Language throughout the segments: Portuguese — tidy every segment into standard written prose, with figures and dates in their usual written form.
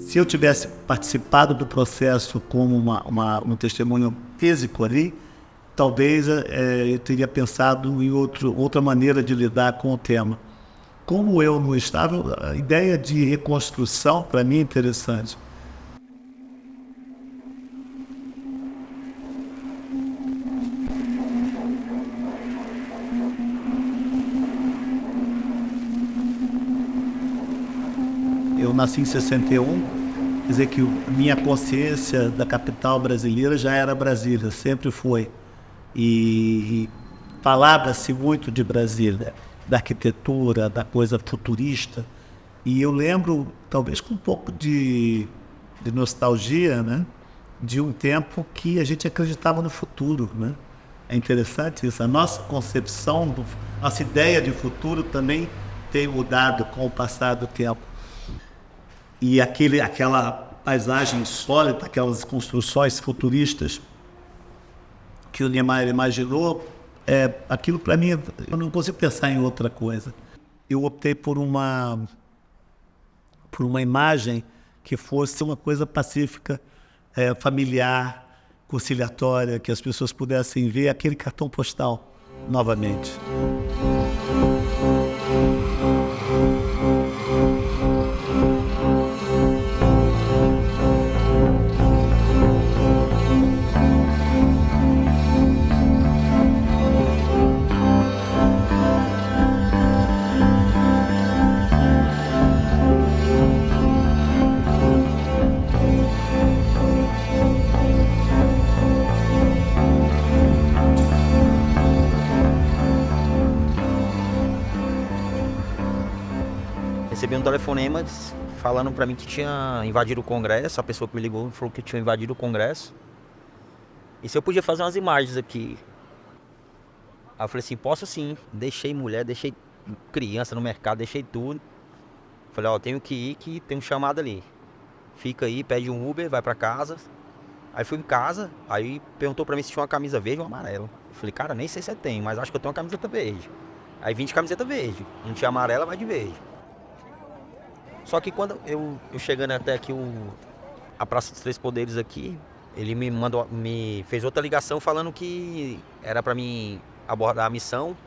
Se eu tivesse participado do processo como um testemunho físico ali, talvez eu teria pensado em outra maneira de lidar com o tema. Como eu não estava, a ideia de reconstrução, para mim, é interessante. Eu nasci em 61, quer dizer que minha consciência da capital brasileira já era Brasília, sempre foi. E falava-se muito de Brasília, da arquitetura, da coisa futurista. E eu lembro, talvez com um pouco de nostalgia, né, de um tempo que a gente acreditava no futuro, né? É interessante isso. A nossa concepção, nossa ideia de futuro também tem mudado com o passar do tempo. E aquela paisagem sólida, aquelas construções futuristas que o Niemeyer imaginou, aquilo para mim, eu não consigo pensar em outra coisa. Eu optei por uma imagem que fosse uma coisa pacífica, familiar, conciliatória, que as pessoas pudessem ver aquele cartão postal novamente. Recebi um telefonema falando pra mim que tinha invadido o Congresso. A pessoa que me ligou falou que tinha invadido o Congresso. E se eu podia fazer umas imagens aqui. Aí eu falei assim, posso sim. Deixei mulher, deixei criança no mercado, deixei tudo. Falei, ó, tenho que ir que tem um chamado ali. Fica aí, pede um Uber, vai pra casa. Aí fui em casa, aí perguntou pra mim se tinha uma camisa verde ou amarela. Eu falei, cara, nem sei se eu tenho, mas acho que eu tenho uma camiseta verde. Aí vim de camiseta verde. Não tinha amarela, vai de verde. Só que quando eu chegando até aqui a Praça dos Três Poderes aqui, ele me fez outra ligação falando que era para mim abordar a missão,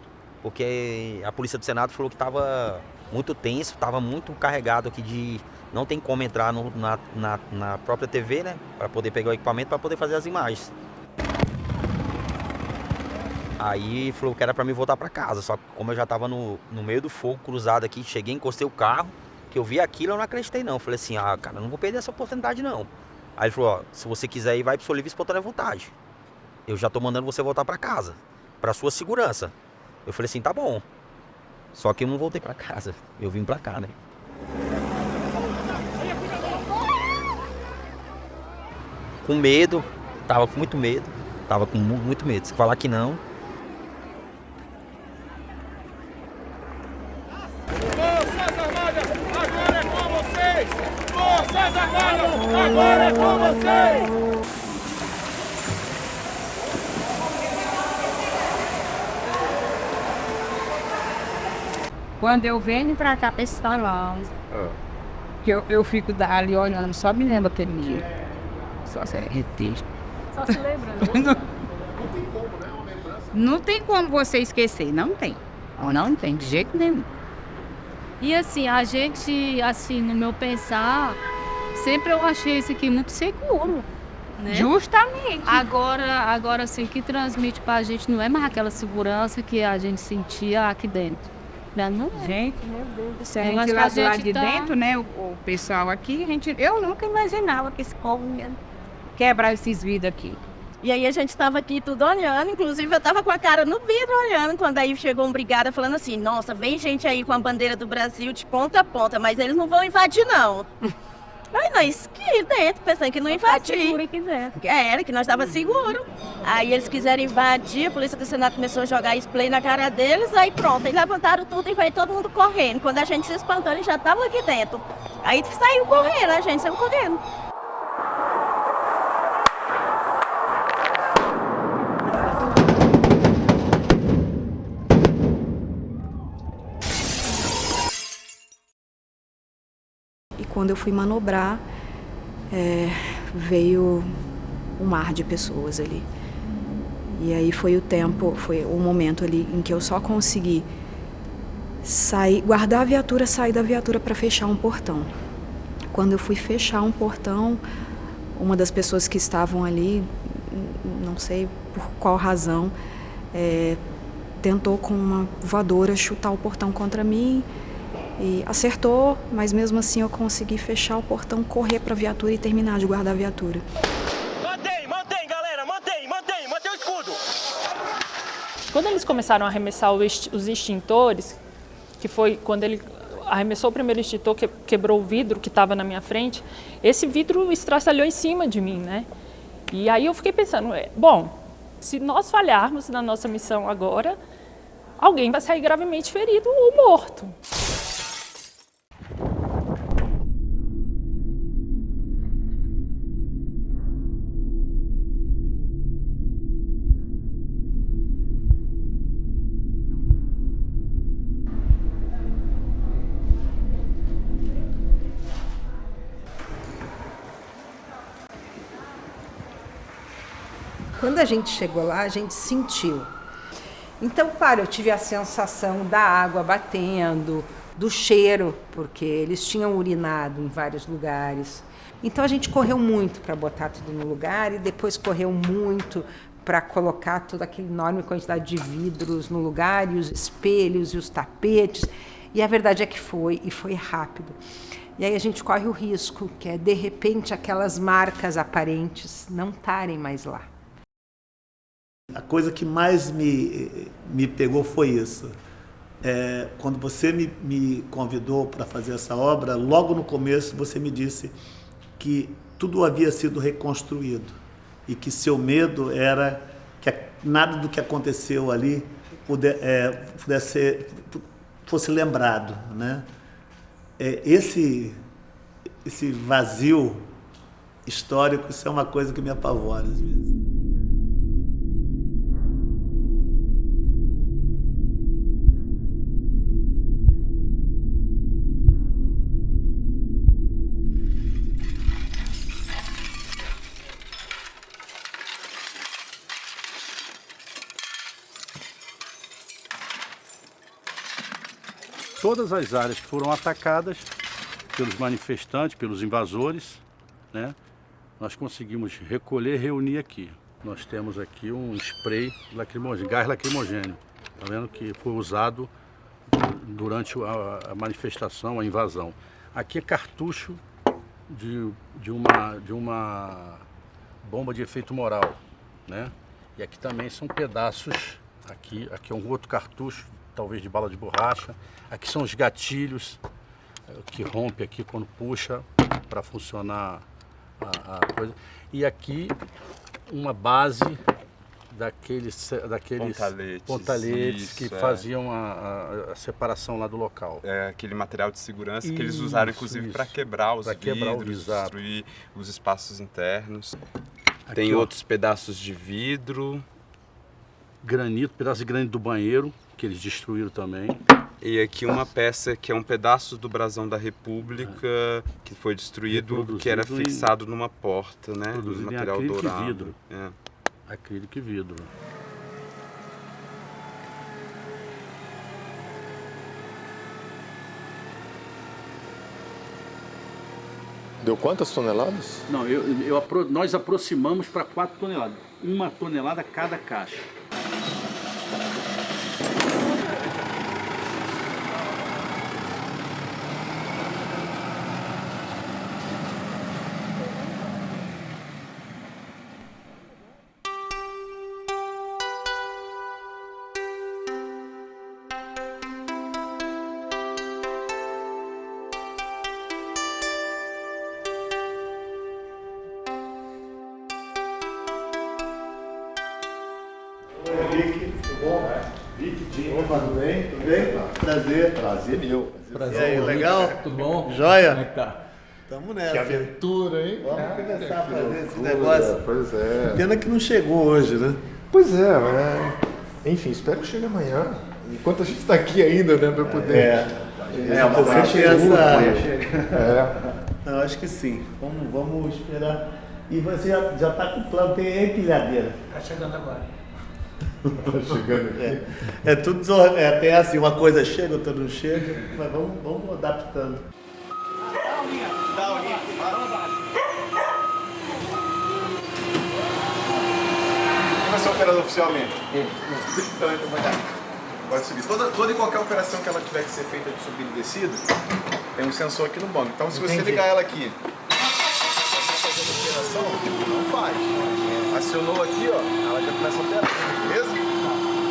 porque a Polícia do Senado falou que estava muito tenso, estava muito carregado aqui de não tem como entrar na própria TV, né, para poder pegar o equipamento para poder fazer as imagens. Aí falou que era para mim voltar para casa, só que como eu já estava no meio do fogo cruzado aqui, cheguei, encostei o carro, que eu vi aquilo, eu não acreditei não. Falei assim, cara, eu não vou perder essa oportunidade não. Aí ele falou, ó, se você quiser ir, vai pro seu livre e espontânea vontade. Eu já tô mandando você voltar pra casa, pra sua segurança. Eu falei assim, tá bom. Só que eu não voltei pra casa, eu vim pra cá, né? Com medo, tava com muito medo. Tava com muito medo, se falar que não... Forças Armadas, agora é com vocês! Quando eu venho pra cá pra esse salão, que eu fico ali olhando, só me lembro aquele dia. Só se arreter. Só se lembra, né? Não tem como você esquecer, não tem. Não tem, de jeito nenhum. E assim, a gente, assim, no meu pensar, sempre eu achei isso aqui muito seguro, né? Justamente. Agora assim, o que transmite pra gente não é mais aquela segurança que a gente sentia aqui dentro. Não é. Gente, meu Deus do céu. A Eu gente acho lá que do a lado gente de tá- dentro, né? O pessoal aqui, eu nunca imaginava que esse povo ia quebrar esses vidros aqui. E aí a gente estava aqui tudo olhando, inclusive eu estava com a cara no vidro olhando, quando aí chegou um brigada falando assim, nossa, vem gente aí com a bandeira do Brasil de ponta a ponta, mas eles não vão invadir não. Aí nós que dentro, pensando que não ia invadir. Segura aqui dentro. Era, que nós estava seguro. Aí eles quiseram invadir, a polícia do Senado começou a jogar spray na cara deles, aí pronto, aí levantaram tudo e veio todo mundo correndo. Quando a gente se espantou, eles já estavam aqui dentro. Aí saiu correndo, a gente saiu correndo. E quando eu fui manobrar, veio um mar de pessoas ali. E aí foi o momento ali em que eu só consegui sair, guardar a viatura, sair da viatura para fechar um portão. Quando eu fui fechar um portão, uma das pessoas que estavam ali, não sei por qual razão, tentou com uma voadora chutar o portão contra mim. E acertou, mas mesmo assim eu consegui fechar o portão, correr para a viatura e terminar de guardar a viatura. Mantém, galera, mantém o escudo. Quando eles começaram a arremessar os extintores, que foi quando ele arremessou o primeiro extintor, quebrou o vidro que estava na minha frente, esse vidro estraçalhou em cima de mim, né? E aí eu fiquei pensando, bom, se nós falharmos na nossa missão agora, alguém vai sair gravemente ferido ou morto. Quando a gente chegou lá, a gente sentiu. Então, claro, eu tive a sensação da água batendo, do cheiro, porque eles tinham urinado em vários lugares. Então a gente correu muito para botar tudo no lugar e depois correu muito para colocar toda aquela enorme quantidade de vidros no lugar, e os espelhos e os tapetes. E a verdade é que foi rápido. E aí a gente corre o risco, que é, de repente, aquelas marcas aparentes não estarem mais lá. A coisa que mais me pegou foi isso. Quando você me convidou para fazer essa obra, logo no começo você me disse que tudo havia sido reconstruído e que seu medo era que nada do que aconteceu ali fosse lembrado, né? Esse vazio histórico, isso é uma coisa que me apavora às vezes. Todas as áreas que foram atacadas pelos manifestantes, pelos invasores, né, nós conseguimos recolher e reunir aqui. Nós temos aqui um spray lacrimogêneo, gás lacrimogêneo, tá vendo, que foi usado durante a manifestação, a invasão. Aqui é cartucho de uma bomba de efeito moral, né? E aqui também são pedaços, aqui é um outro cartucho, talvez de bala de borracha. Aqui são os gatilhos que rompe aqui quando puxa para funcionar a coisa. E aqui uma base daqueles pontaletes que faziam a separação lá do local. É aquele material de segurança que eles usaram inclusive para quebrar os vidros, destruir os espaços internos. Aqui, tem outros pedaços de vidro. Granito, pedaço de granito do banheiro, que eles destruíram também. E aqui uma peça que é um pedaço do brasão da República que foi destruído, que era fixado numa porta, né? Produzido em material acrílico dourado. e vidro. É. Acrílico e vidro. Deu quantas toneladas? Não, nós aproximamos para 4 toneladas. 1 tonelada cada caixa. Henrique, tudo bom? Tudo bem? Tudo bem? Prazer. Prazer meu. E aí, legal? Tudo bom? Joia? Como é que tá? Tamo nessa. Que aventura, hein? Vamos começar a fazer esse negócio. Pois é. Pena que não chegou hoje, né? Pois é, enfim, espero que chegue amanhã. Enquanto a gente está aqui ainda, né, para poder... Você tem essa... É. Eu acho que sim. Vamos esperar. E você já está com o plano, tem empilhadeira. Está chegando agora. Tá chegando aqui. É tudo tem assim, uma coisa chega, outra não chega, mas vamos adaptando. Dá a linha. Parou abaixo. Quem vai ser o operador oficialmente? Então, vai dar. Pode subir. Toda e qualquer operação que ela tiver que ser feita de subida e descida, tem um sensor aqui no banco. Então, se você ligar ela aqui, fazer a operação, não faz. Acionou aqui, ó, ela já começa a operar, beleza?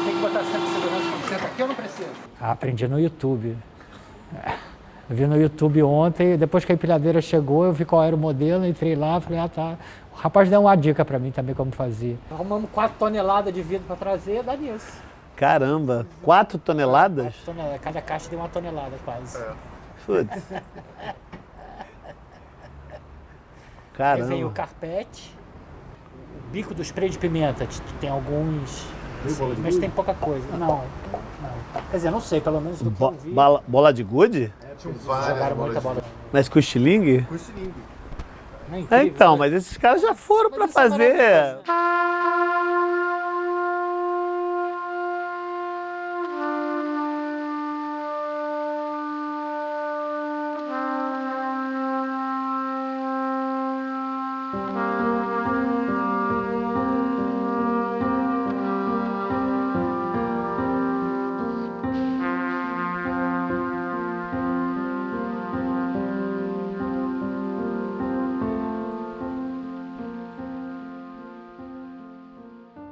Tem que botar sempre segurança aqui ou não precisa? Aprendi no YouTube. Eu vi no YouTube ontem, depois que a empilhadeira chegou, eu vi qual era o modelo, entrei lá, falei, tá. O rapaz deu uma dica para mim também como fazia. Arrumamos 4 toneladas de vidro para trazer, dá nisso. Caramba, 4 toneladas? 4 toneladas, cada caixa deu 1 tonelada quase. Putz. Caramba. Aí vem o carpete, o bico do spray de pimenta, tem alguns, assim, mas tem pouca coisa. Não. Quer dizer, não sei, pelo menos do que eu vi. Bola de gude? Jogaram muita bola. Mas com estilingue? Com estilingue. Então, mas esses caras já foram para fazer.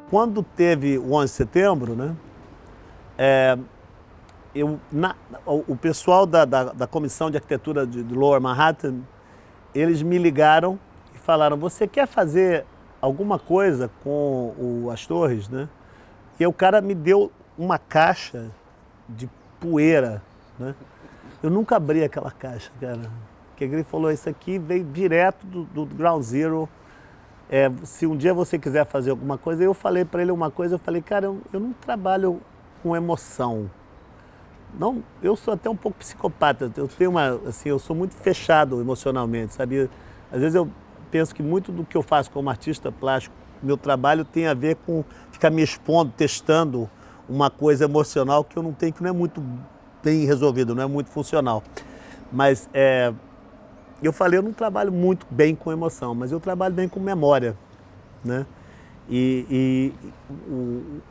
Quando teve o 11 de setembro, né, o pessoal da Comissão de Arquitetura de Lower Manhattan, eles me ligaram e falaram, você quer fazer alguma coisa com as torres, né? E o cara me deu uma caixa de poeira, né? Eu nunca abri aquela caixa, cara. Porque ele falou, isso aqui veio direto do Ground Zero. Se um dia você quiser fazer alguma coisa, eu falei para ele uma coisa, eu falei, cara, eu não trabalho com emoção. Não, eu sou até um pouco psicopata, eu tenho eu sou muito fechado emocionalmente, sabe? Às vezes eu penso que muito do que eu faço como artista plástico, meu trabalho tem a ver com ficar me expondo, testando uma coisa emocional que eu não tenho, que não é muito bem resolvido, não é muito funcional. Mas eu falei, eu não trabalho muito bem com emoção, mas eu trabalho bem com memória, né?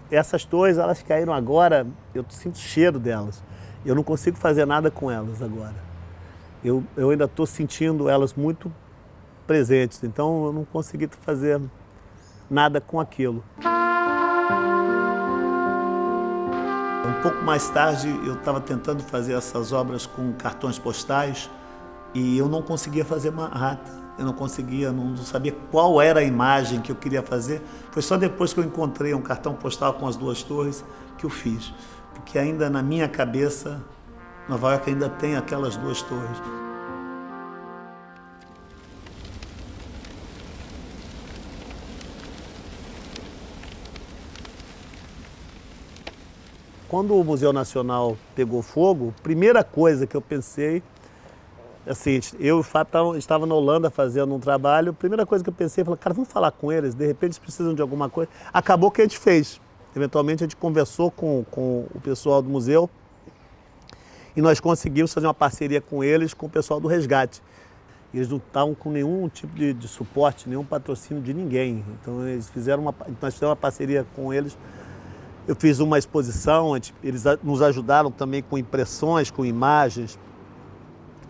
Essas torres, elas caíram agora, eu sinto o cheiro delas. Eu não consigo fazer nada com elas agora. Eu ainda estou sentindo elas muito presentes, então eu não consegui fazer nada com aquilo. Um pouco mais tarde, eu estava tentando fazer essas obras com cartões postais, e eu não conseguia fazer Manhattan, eu não conseguia, não sabia qual era a imagem que eu queria fazer. Foi só depois que eu encontrei um cartão postal com as 2 torres que eu fiz. Porque ainda na minha cabeça, Nova York ainda tem aquelas 2 torres. quando o Museu Nacional pegou fogo, a primeira coisa que eu pensei, assim, eu e o Fábio estava na Holanda fazendo um trabalho, a primeira coisa que eu pensei, falei, cara, vamos falar com eles, de repente eles precisam de alguma coisa. Acabou que a gente fez. Eventualmente a gente conversou com o pessoal do museu e nós conseguimos fazer uma parceria com eles, com o pessoal do resgate. Eles não estavam com nenhum tipo de suporte, nenhum patrocínio de ninguém. Então nós fizemos uma parceria com eles. Eu fiz uma exposição, eles nos ajudaram também com impressões, com imagens,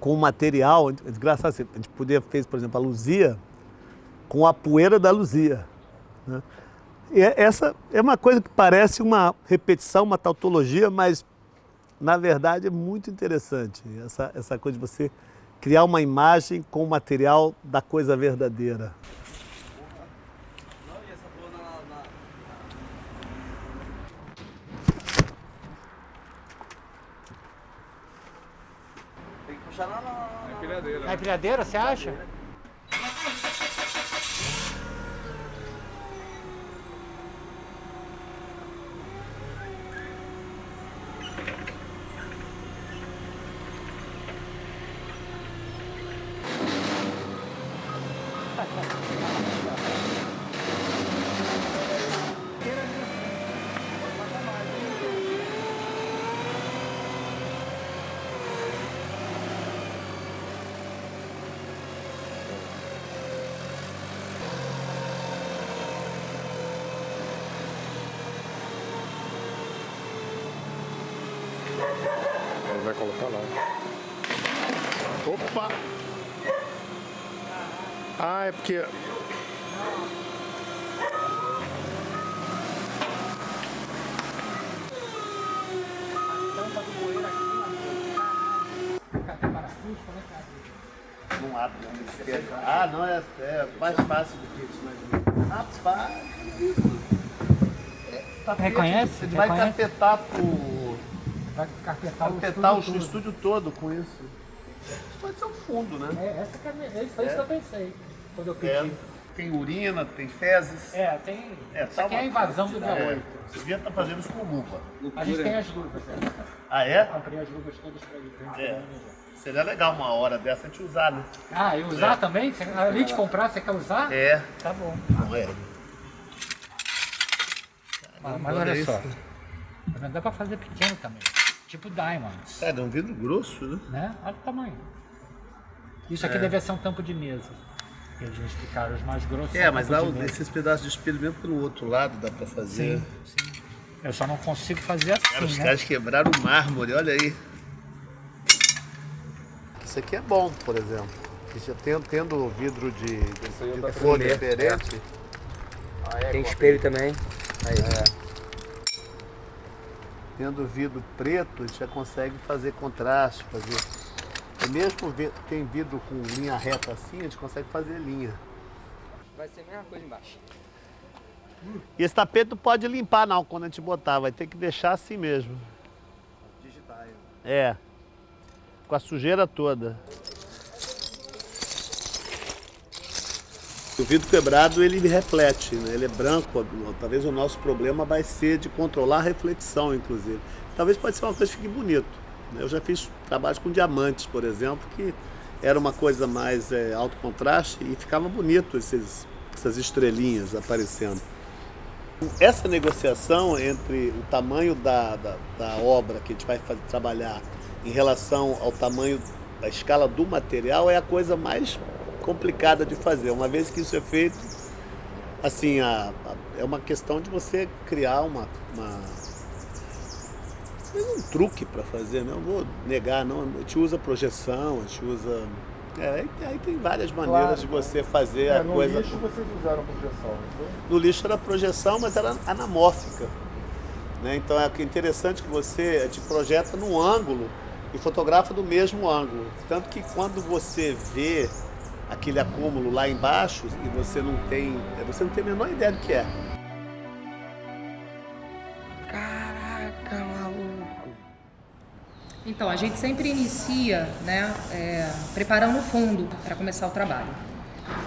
com material. Engraçado, a gente fez, por exemplo, a Luzia com a poeira da Luzia, né? E essa é uma coisa que parece uma repetição, uma tautologia, mas na verdade é muito interessante. Essa coisa de você criar uma imagem com o material da coisa verdadeira. Tem que puxar na empilhadeira. Na empilhadeira, você acha? Vai colocar lá. Opa! Ah, é porque... Não abre, não. Ah, não, é mais fácil do que isso, mas... Rapaz, isso. Reconhece? Você vai carpetar Vai carpetar o estúdio todo com isso. Isso pode ser um fundo, né? Foi isso que eu pensei quando eu pedi. Tem urina, tem fezes. Tem. Isso aqui é a invasão do dia 8. Você devia estar fazendo isso com luva. A gente tem as luvas. Ah, é? Comprei as luvas todas para ele. Seria legal uma hora dessa a gente usar, né? Ah, e usar também? Além de comprar, você quer usar? É. Tá bom. Não é. Mas olha só. Dá para fazer pequeno também. Tipo Diamonds. É um vidro grosso, né? Olha o tamanho. Isso aqui deve ser um tampo de mesa. Eles me explicaram, os mais grossos. Mas dá esses pedaços de espelho mesmo pelo outro lado, dá pra fazer. Sim. Eu só não consigo fazer assim, os caras quebraram o mármore, olha aí. Isso aqui é bom, por exemplo. Tendo vidro de cor diferente. Tem espelho também. Tendo vidro preto, a gente já consegue fazer contraste, E mesmo tem vidro com linha reta assim, a gente consegue fazer linha. Vai ser a mesma coisa embaixo. E esse tapete não pode limpar não, quando a gente botar, vai ter que deixar assim mesmo. Digitar. Com a sujeira toda. O vidro quebrado, ele reflete, né? Ele é branco. Talvez o nosso problema vai ser de controlar a reflexão, inclusive. Talvez pode ser uma coisa que fique bonito. Eu já fiz trabalhos com diamantes, por exemplo, que era uma coisa mais alto contraste e ficava bonito essas estrelinhas aparecendo. Essa negociação entre o tamanho da obra que a gente vai trabalhar em relação ao tamanho, da escala do material, é a coisa mais complicada de fazer. Uma vez que isso é feito, assim, é uma questão de você criar um truque para fazer, não vou negar, não. A gente usa projeção, a gente usa... aí tem várias maneiras de você fazer a coisa. No lixo vocês usaram projeção, não foi? No lixo era projeção, mas era anamórfica, né? Então é interessante que você te projeta num ângulo e fotografa do mesmo ângulo. Tanto que quando você vê aquele acúmulo lá embaixo e você não tem a menor ideia do que é. Caraca, maluco. Então, a gente sempre inicia, né, preparando o fundo para começar o trabalho.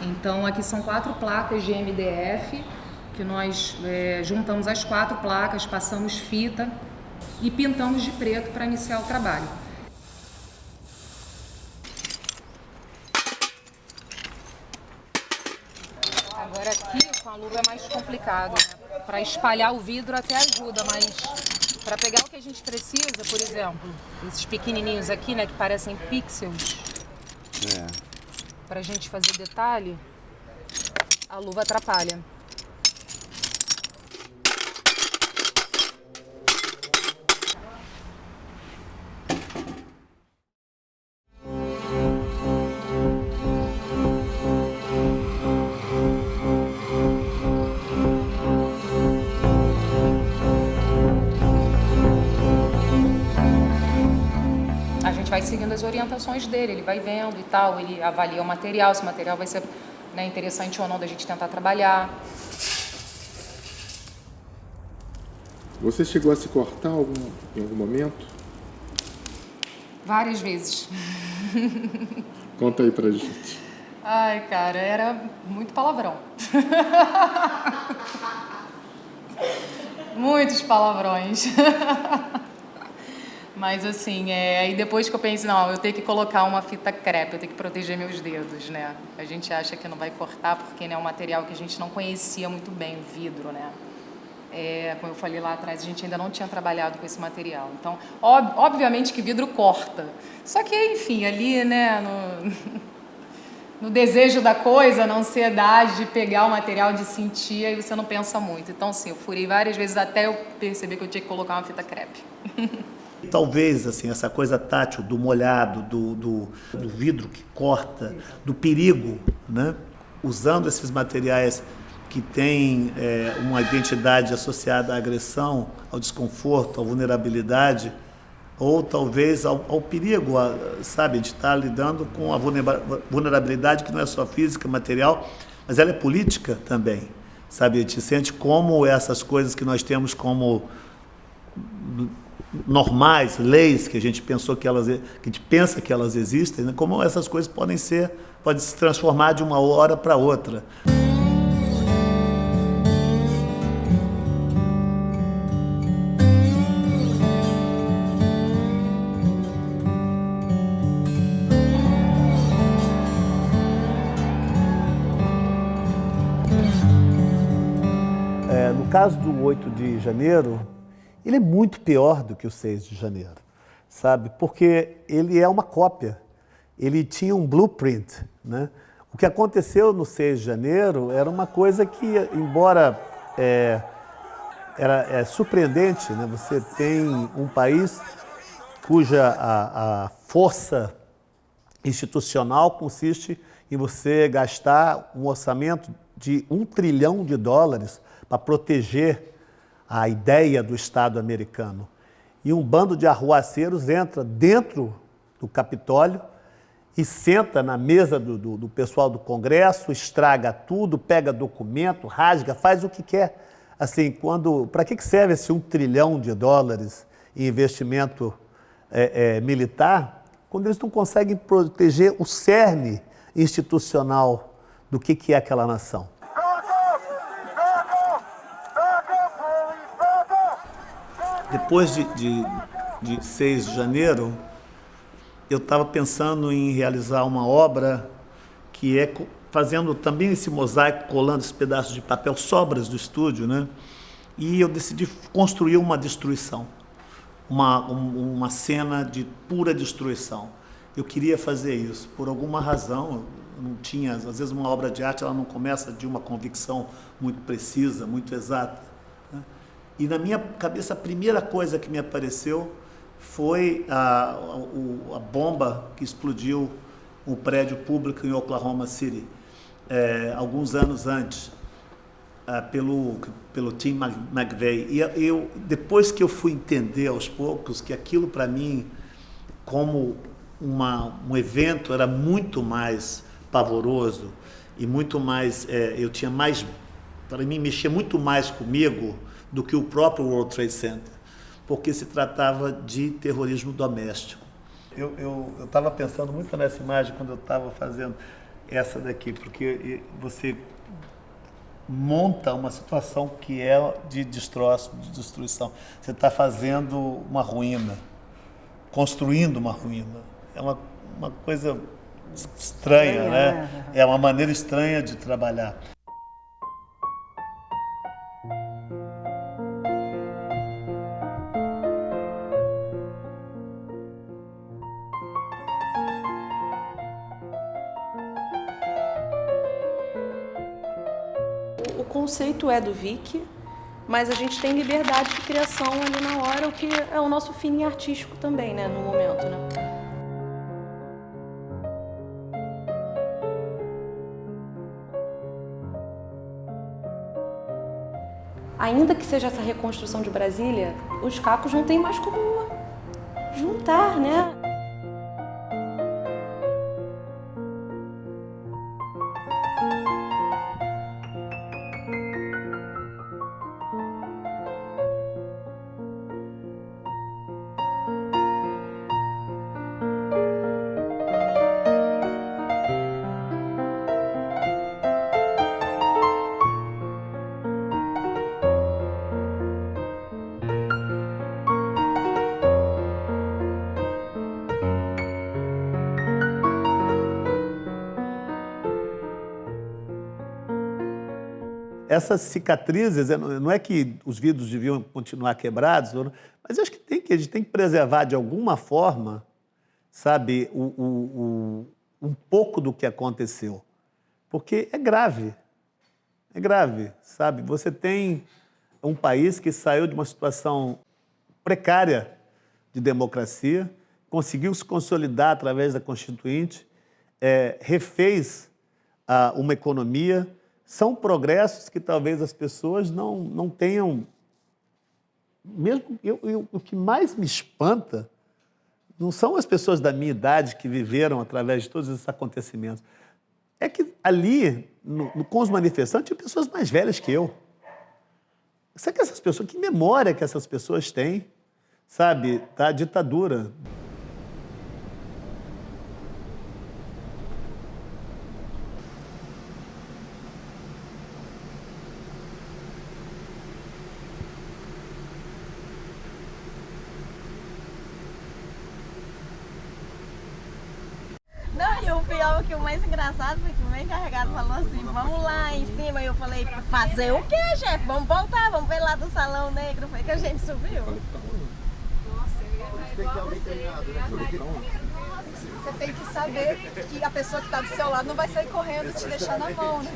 Então, aqui são 4 placas de MDF, que nós juntamos as 4 placas, passamos fita e pintamos de preto para iniciar o trabalho. Agora aqui com a luva é mais complicado, né? Para espalhar o vidro até ajuda, mas para pegar o que a gente precisa, por exemplo, esses pequenininhos aqui, né, que parecem pixels, para a gente fazer detalhe, a luva atrapalha. Vai seguindo as orientações dele, ele vai vendo e tal, ele avalia o material, se o material vai ser, né, interessante ou não da gente tentar trabalhar. Você chegou a se cortar em algum momento? Várias vezes. Conta aí pra gente. Ai, cara, era muito palavrão. Muitos palavrões. Mas assim, aí depois que eu penso, não, eu tenho que colocar uma fita crepe, eu tenho que proteger meus dedos, né? A gente acha que não vai cortar porque, né, é um material que a gente não conhecia muito bem, o vidro, né? Como eu falei lá atrás, a gente ainda não tinha trabalhado com esse material. Então, obviamente que vidro corta. Só que, enfim, ali, né, no desejo da coisa, na ansiedade de pegar o material, de sentir, aí você não pensa muito. Então, sim, eu furei várias vezes até eu perceber que eu tinha que colocar uma fita crepe. Talvez assim, essa coisa tátil do molhado, do vidro que corta, do perigo, né? Usando esses materiais que têm uma identidade associada à agressão, ao desconforto, à vulnerabilidade, ou talvez ao perigo, sabe, de estar lidando com a vulnerabilidade que não é só física, material, mas ela é política também, sabe? A gente sente como essas coisas que nós temos como normais, leis que a gente pensou que a gente pensa que elas existem, né? Como essas coisas podem se transformar de uma hora para outra. No caso do 8 de janeiro, ele é muito pior do que o 6 de janeiro, sabe? Porque ele é uma cópia, ele tinha um blueprint, né? O que aconteceu no 6 de janeiro era uma coisa que, embora era surpreendente, né? Você tem um país cuja a força institucional consiste em você gastar um orçamento de $1 trilhão para proteger a ideia do Estado americano. E um bando de arruaceiros entra dentro do Capitólio e senta na mesa do pessoal do Congresso, estraga tudo, pega documento, rasga, faz o que quer. Assim, para que serve esse $1 trilhão em investimento militar, quando eles não conseguem proteger o cerne institucional do que é aquela nação? Depois de 6 de janeiro, eu estava pensando em realizar uma obra que é fazendo também esse mosaico, colando esses pedaços de papel, sobras do estúdio, né? E eu decidi construir uma destruição, uma cena de pura destruição. Eu queria fazer isso, por alguma razão, não tinha, às vezes uma obra de arte ela não começa de uma convicção muito precisa, muito exata. E na minha cabeça, a primeira coisa que me apareceu foi a bomba que explodiu um prédio público em Oklahoma City, alguns anos antes, pelo Tim McVeigh. E depois que eu fui entender aos poucos que aquilo para mim, como um evento, era muito mais pavoroso e muito mais, para mim, mexia muito mais comigo do que o próprio World Trade Center, porque se tratava de terrorismo doméstico. Eu estava pensando muito nessa imagem quando eu estava fazendo essa daqui, porque você monta uma situação que é de destroço, de destruição. Você está fazendo uma ruína, construindo uma ruína. É uma coisa estranha, né? É uma maneira estranha de trabalhar. O conceito é do Vic, mas a gente tem liberdade de criação ali na hora, o que é o nosso feeling artístico também, né, no momento, né? Ainda que seja essa reconstrução de Brasília, os cacos não tem mais como juntar, né? Essas cicatrizes, não é que os vidros deviam continuar quebrados, mas eu acho que a gente tem que preservar de alguma forma, sabe, um pouco do que aconteceu. Porque é grave, sabe? Você tem um país que saiu de uma situação precária de democracia, conseguiu se consolidar através da Constituinte, refez uma economia. São progressos que talvez as pessoas não tenham. Mesmo o que mais me espanta não são as pessoas da minha idade que viveram através de todos esses acontecimentos. É que ali, com os manifestantes, tinha pessoas mais velhas que eu. Sabe que essas pessoas, que memória que essas pessoas têm, sabe, da ditadura. Que o mais engraçado foi que o meu encarregado falou assim, vamos lá em cima. E eu falei, fazer o quê, chefe? Vamos voltar, vamos ver lá do Salão Negro. Foi que a gente subiu. Você tem que saber que a pessoa que está do seu lado não vai sair correndo e te deixar na mão, né?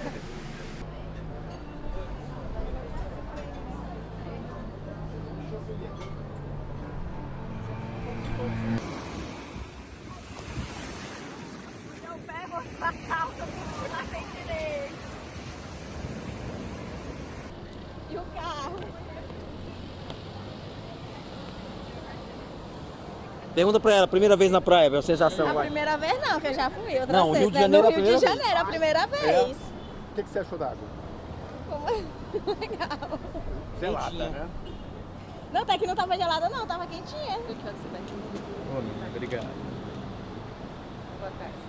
E o carro? Pergunta pra ela, primeira vez na praia, a sensação. A primeira vez não, que eu já fui outras não, vezes. Rio de Janeiro, no Rio de Janeiro, a primeira vez. O que você achou da água? Legal. Gelada, né? Não, até que não tava gelada não, tava quentinha. Obrigado. Boa tarde.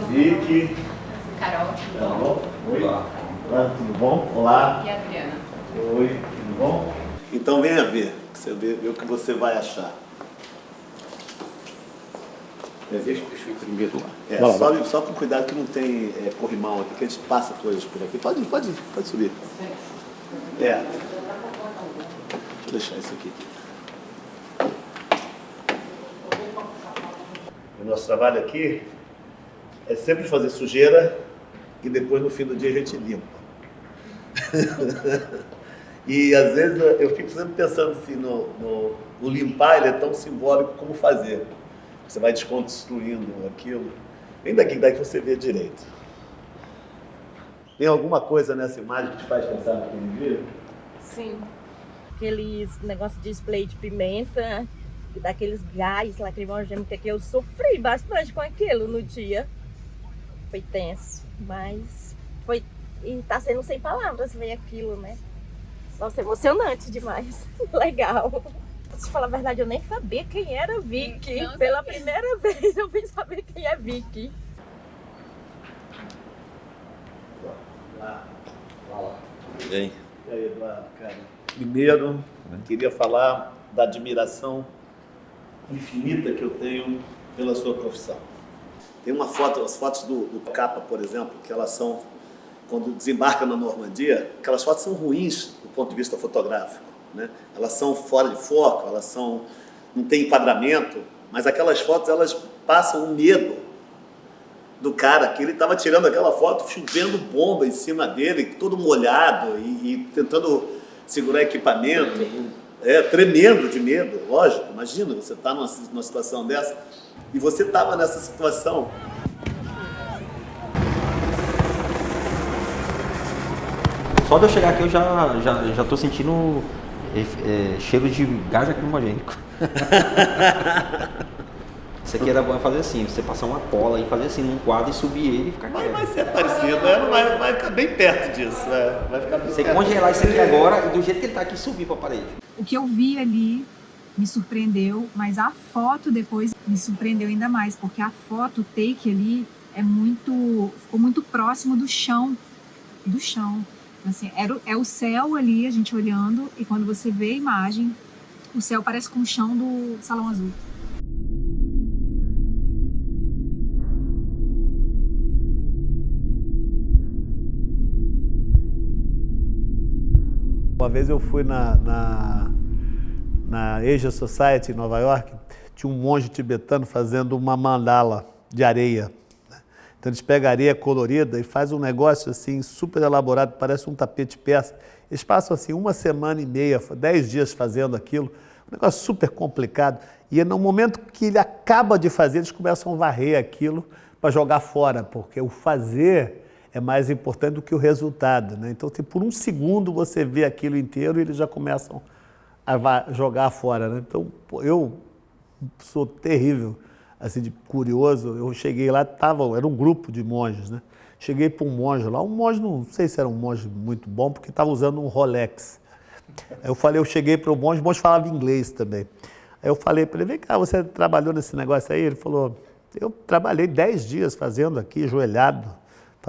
Vicky. Carol. Oi. Olá, tudo bom? Olá. E a Adriana. Oi, tudo bom? Então venha ver, você vê o que você vai achar. Deixa eu primeiro lá. Só com cuidado que não tem corrimão aqui, que a gente passa coisas por aqui. Pode subir. Vou deixar isso aqui. O nosso trabalho aqui é sempre fazer sujeira e depois no fim do dia a gente limpa. E às vezes eu fico sempre pensando assim, o limpar ele é tão simbólico como fazer. Você vai desconstruindo aquilo. Vem daqui você vê direito. Tem alguma coisa nessa imagem que te faz pensar naquele dia? Sim. aqueles negócios de spray de pimenta, daqueles gás lacrimogêneos, que eu sofri bastante com aquilo no dia. Foi tenso, mas foi... E tá sendo sem palavras ver aquilo, né? Nossa, emocionante demais. Legal. Pra te falar a verdade, eu nem sabia quem era Vicky. Pela primeira vez eu vim saber quem é Vicky. E aí, Eduardo, cara? Primeiro, queria falar da admiração infinita que eu tenho pela sua profissão. Tem uma foto, as fotos do Capa, por exemplo, que elas são, quando desembarca na Normandia, aquelas fotos são ruins do ponto de vista fotográfico, né? Elas são fora de foco, elas são, não tem enquadramento, mas aquelas fotos, elas passam um medo do cara, que ele estava tirando aquela foto, chovendo bomba em cima dele, todo molhado e tentando segurar equipamento, tremendo de medo, lógico. Imagina, você está numa situação dessa, e você estava nessa situação. Só de eu chegar aqui eu já tô sentindo cheiro de gás lacrimogênico. Isso aqui era bom fazer assim, você passar uma cola e fazer assim num quadro e subir ele e ficar quieto. Vai ser parecido, vai ficar bem perto disso. Vai ficar bem você perto. Congelar isso aqui agora e do jeito que ele tá aqui subir pra parede. O que eu vi ali me surpreendeu, mas a foto depois me surpreendeu ainda mais, porque a foto, o take ali, ficou muito próximo do chão. Assim, é o céu ali, a gente olhando, e quando você vê a imagem, o céu parece com o chão do Salão Azul. Uma vez eu fui na Asia Society em Nova York, tinha um monge tibetano fazendo uma mandala de areia. Então eles pegam areia colorida e fazem um negócio assim super elaborado, parece um tapete persa. Eles passam assim 1 semana e meia, 10 dias fazendo aquilo, um negócio super complicado. E no momento que ele acaba de fazer, eles começam a varrer aquilo para jogar fora, porque o fazer é mais importante do que o resultado, né? Então, por 1 segundo você vê aquilo inteiro e eles já começam a jogar fora, né? Então, eu sou terrível, assim, de curioso. Eu cheguei lá, era um grupo de monges, né? Cheguei para um monge lá, não sei se era um monge muito bom, porque estava usando um Rolex. Aí eu cheguei para o monge falava inglês também. Aí eu falei para ele, vem cá, você trabalhou nesse negócio aí? Ele falou, eu trabalhei 10 dias fazendo aqui, ajoelhado.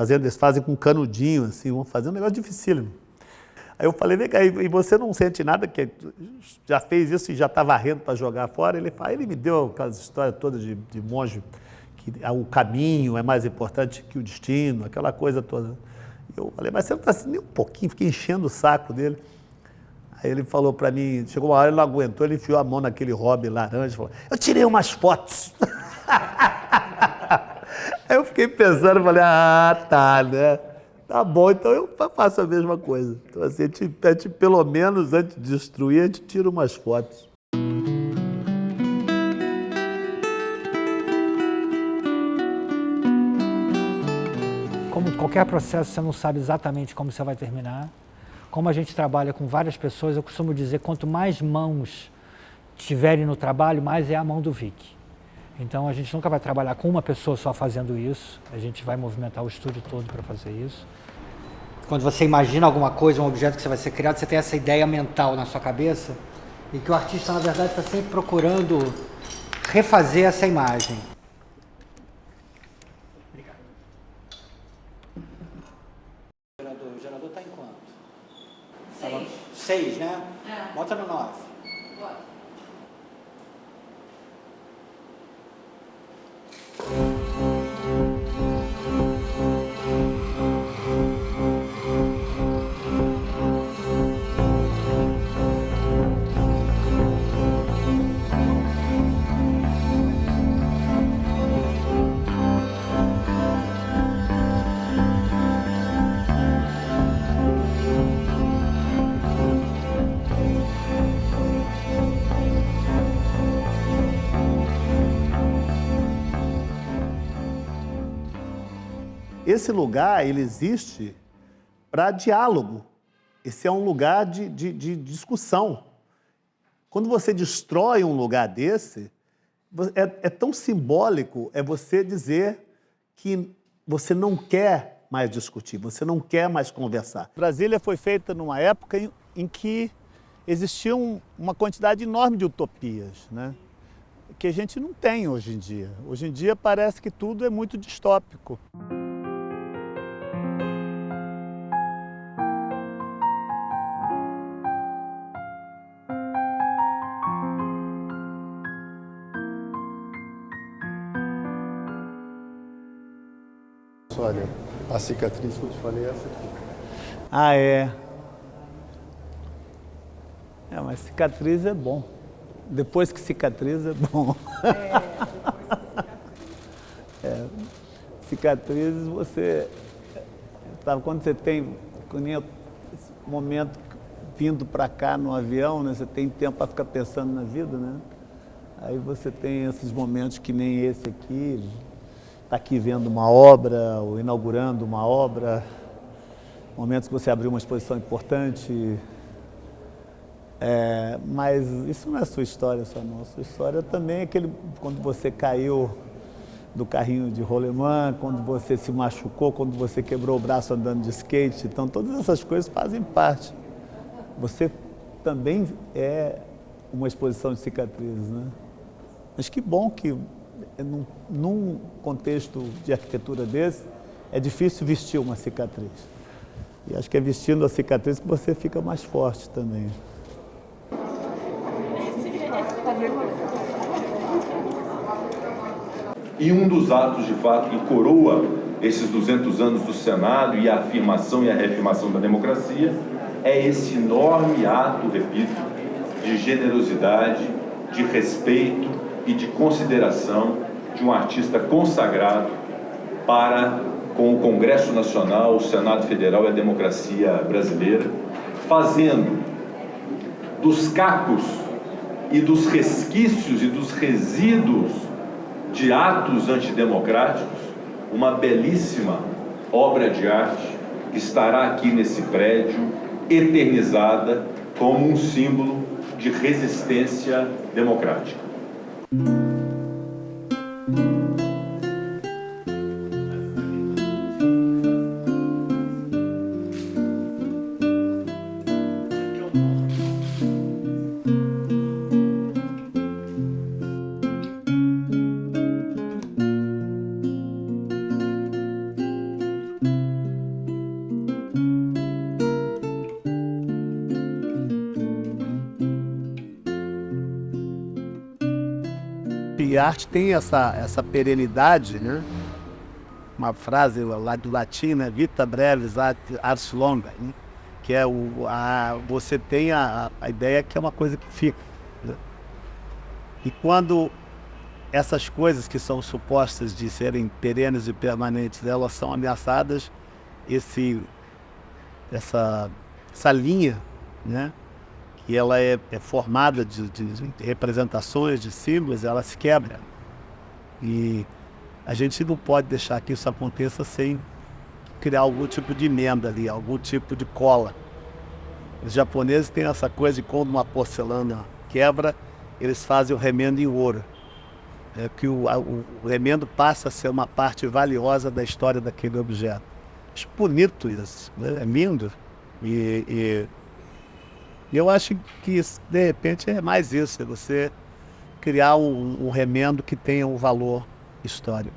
Eles fazem com canudinho, assim, vão fazer um negócio dificílimo. Aí eu falei, vem cá, e você não sente nada, que já fez isso e já está varrendo para jogar fora? Ele me deu aquelas histórias todas de monge, que o caminho é mais importante que o destino, aquela coisa toda. E eu falei, mas você não está assim nem um pouquinho, fiquei enchendo o saco dele. Aí ele falou para mim, chegou uma hora, ele não aguentou, ele enfiou a mão naquele hobby laranja e falou, eu tirei umas fotos. Aí eu fiquei pensando, falei, tá, né? Tá bom, então eu faço a mesma coisa. Então assim, a gente pelo menos, antes de destruir, a gente tira umas fotos. Como qualquer processo, você não sabe exatamente como você vai terminar. Como a gente trabalha com várias pessoas, eu costumo dizer, quanto mais mãos tiverem no trabalho, mais é a mão do Vicky. Então, a gente nunca vai trabalhar com uma pessoa só fazendo isso, a gente vai movimentar o estúdio todo para fazer isso. Quando você imagina alguma coisa, um objeto que você vai ser criado, você tem essa ideia mental na sua cabeça e que o artista, na verdade, está sempre procurando refazer essa imagem. Obrigado. O gerador está em quanto? 6, né? É. Bota no 9. Bora. Esse lugar, ele existe para diálogo Esse é um lugar de discussão. Quando você destrói um lugar desse, é tão simbólico, é você dizer que você não quer mais discutir, você não quer mais conversar. Brasília foi feita numa época em que existia uma quantidade enorme de utopias, né? Que a gente não tem hoje em dia. Hoje em dia parece que tudo é muito distópico. Olha, a cicatriz que eu te falei é essa aqui. Ah, é. Mas cicatriz é bom. Depois que cicatriza é bom. Cicatrizes você... Sabe, quando você tem... Esse momento vindo para cá no avião, né? Você tem tempo para ficar pensando na vida, né? Aí você tem esses momentos que nem esse aqui... Está aqui vendo uma obra, ou inaugurando uma obra, momentos que você abriu uma exposição importante. Mas isso não é a sua história só, não. A sua história também é quando você caiu do carrinho de rolemã, quando você se machucou, quando você quebrou o braço andando de skate. Então, todas essas coisas fazem parte. Você também é uma exposição de cicatrizes, né? Mas que bom que... Num contexto de arquitetura desse, é difícil vestir uma cicatriz. E acho que é vestindo a cicatriz que você fica mais forte também. E um dos atos, de fato, que coroa esses 200 anos do Senado e a afirmação e a reafirmação da democracia é esse enorme ato, repito, de generosidade, de respeito e de consideração de um artista consagrado para com o Congresso Nacional, o Senado Federal e a democracia brasileira, fazendo dos cacos e dos resquícios e dos resíduos de atos antidemocráticos uma belíssima obra de arte que estará aqui nesse prédio, eternizada como um símbolo de resistência democrática. E a arte tem essa perenidade, né? Uma frase lá do latim, né? Vita brevis ars longa, né? Que é você tem a ideia que é uma coisa que fica, né? E quando essas coisas que são supostas de serem perenes e permanentes, elas são ameaçadas, essa linha, né? E ela é formada de representações, de símbolos, ela se quebra. E a gente não pode deixar que isso aconteça sem criar algum tipo de emenda ali, algum tipo de cola. Os japoneses têm essa coisa de quando uma porcelana quebra, eles fazem o remendo em ouro. É que o remendo passa a ser uma parte valiosa da história daquele objeto. Acho bonito isso, né? É lindo. E eu acho que, de repente, é mais isso, é você criar um remendo que tenha um valor histórico.